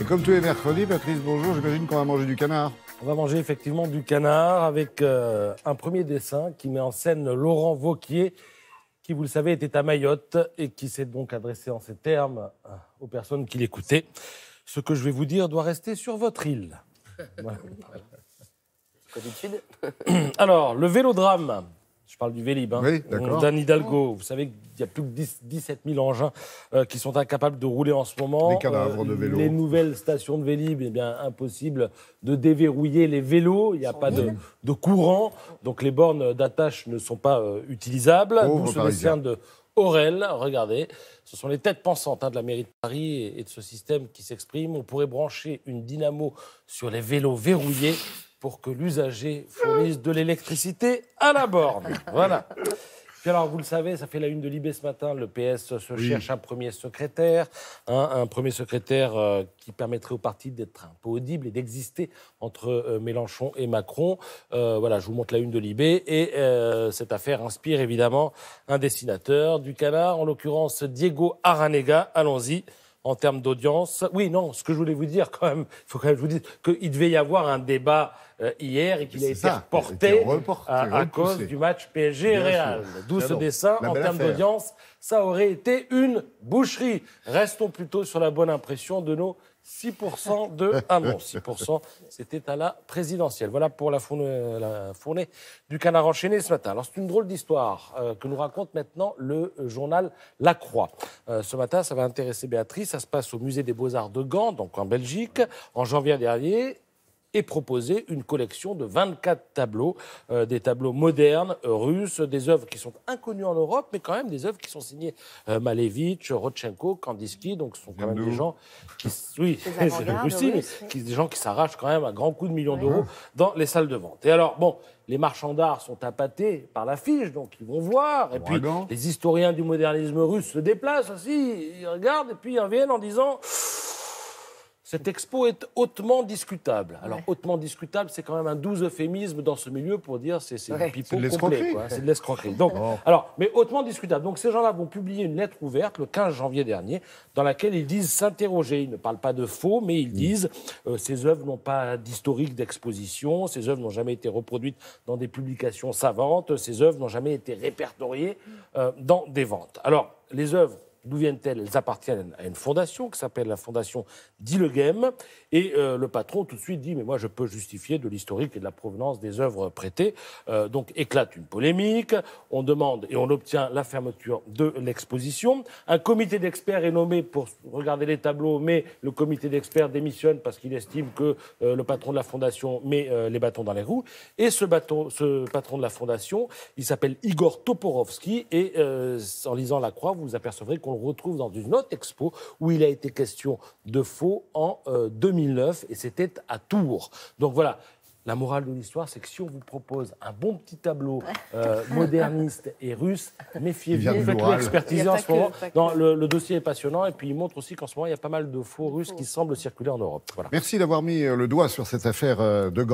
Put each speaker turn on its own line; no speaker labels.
Comme tous les mercredis, Patrice, bonjour, j'imagine qu'on va manger du canard.
On va manger effectivement du canard avec un premier dessin qui met en scène Laurent Wauquiez, qui, vous le savez, était à Mayotte et qui s'est donc adressé en ces termes aux personnes qui l'écoutaient. Ce que je vais vous dire doit rester sur votre île. Voilà.
Comme d'habitude.
Alors, le vélodrame, je parle du Vélib,
Oui, d'accord.
d'Anne Hidalgo. Vous savez qu'il y a plus que 17 000 engins qui sont incapables de rouler en ce moment.
Les cadavres de vélos.
Les nouvelles stations de Vélib, eh bien, impossible de déverrouiller les vélos. Il n'y a pas de courant, donc les bornes d'attache ne sont pas utilisables.
Pauvre
D'où ce
Parisien.
dessin de Aurel, regardez. Ce sont les têtes pensantes de la mairie de Paris et de ce système qui s'exprime. On pourrait brancher une dynamo sur les vélos verrouillés pour que l'usager fournisse de l'électricité à la borne. Voilà. Puis alors, vous le savez, ça fait la une de Libé ce matin. Le PS se cherche un premier secrétaire. Un premier secrétaire qui permettrait au parti d'être un peu audible et d'exister entre Mélenchon et Macron. Voilà, je vous montre la une de Libé. Et cette affaire inspire évidemment un dessinateur du canard, en l'occurrence Diego Aranega. Allons-y. En termes d'audience. Oui, non, ce que je voulais vous dire quand même, il faut quand même que je vous dise qu'il devait y avoir un débat hier et qu'il a été reporté à cause du match PSG-Real. D'où ce dessin, en termes d'audience, ça aurait été une boucherie. Restons plutôt sur la bonne impression de nos 6% de... Ah non, 6%, c'était à la présidentielle. Voilà pour la fournée du canard enchaîné ce matin. Alors, c'est une drôle d'histoire que nous raconte maintenant le journal La Croix. Ce matin, ça va intéresser Béatrice. Ça se passe au Musée des Beaux-Arts de Gand, donc en Belgique, en janvier dernier, et proposer une collection de 24 tableaux, des tableaux modernes, russes, des œuvres qui sont inconnues en Europe, mais quand même des œuvres qui sont signées Malevich, Rodchenko, Kandinsky, donc ce sont quand même des gens qui, oui, c'est Russie, mais des gens qui s'arrachent quand même à grands coups de millions d'euros dans les salles de vente. Et alors, bon, les marchands d'art sont appâtés par l'affiche, donc ils vont voir, et puis les historiens du modernisme russe se déplacent aussi, ils regardent, et puis ils reviennent en disant... Cette expo est hautement discutable. Alors, hautement discutable, c'est quand même un doux euphémisme dans ce milieu pour dire c'est du pipeau complet. C'est de l'escroquerie. Donc, alors, mais hautement discutable. Donc, ces gens-là vont publier une lettre ouverte le 15 janvier dernier dans laquelle ils disent s'interroger. Ils ne parlent pas de faux, mais ils disent ces œuvres n'ont pas d'historique d'exposition, ces œuvres n'ont jamais été reproduites dans des publications savantes, ces œuvres n'ont jamais été répertoriées dans des ventes. Alors, les œuvres, d'où viennent-elles? Elles appartiennent à une fondation qui s'appelle la fondation Dillegem. Et le patron tout de suite dit « mais moi je peux justifier de l'historique et de la provenance des œuvres prêtées ». Donc éclate une polémique, on demande et on obtient la fermeture de l'exposition. Un comité d'experts est nommé pour regarder les tableaux, mais le comité d'experts démissionne parce qu'il estime que le patron de la fondation met les bâtons dans les roues. Et ce patron de la fondation, il s'appelle Igor Toporovski et en lisant La Croix, vous vous apercevrez qu'on le retrouve dans une autre expo où il a été question de faux en 2009 et c'était à Tours. Donc voilà, la morale de l'histoire, c'est que si on vous propose un bon petit tableau moderniste et russe, méfiez-vous, faites-le expertiser en ce moment. Non, le dossier est passionnant et puis il montre aussi qu'en ce moment, il y a pas mal de faux russes qui semblent circuler en Europe. Voilà.
Merci d'avoir mis le doigt sur cette affaire de Gand.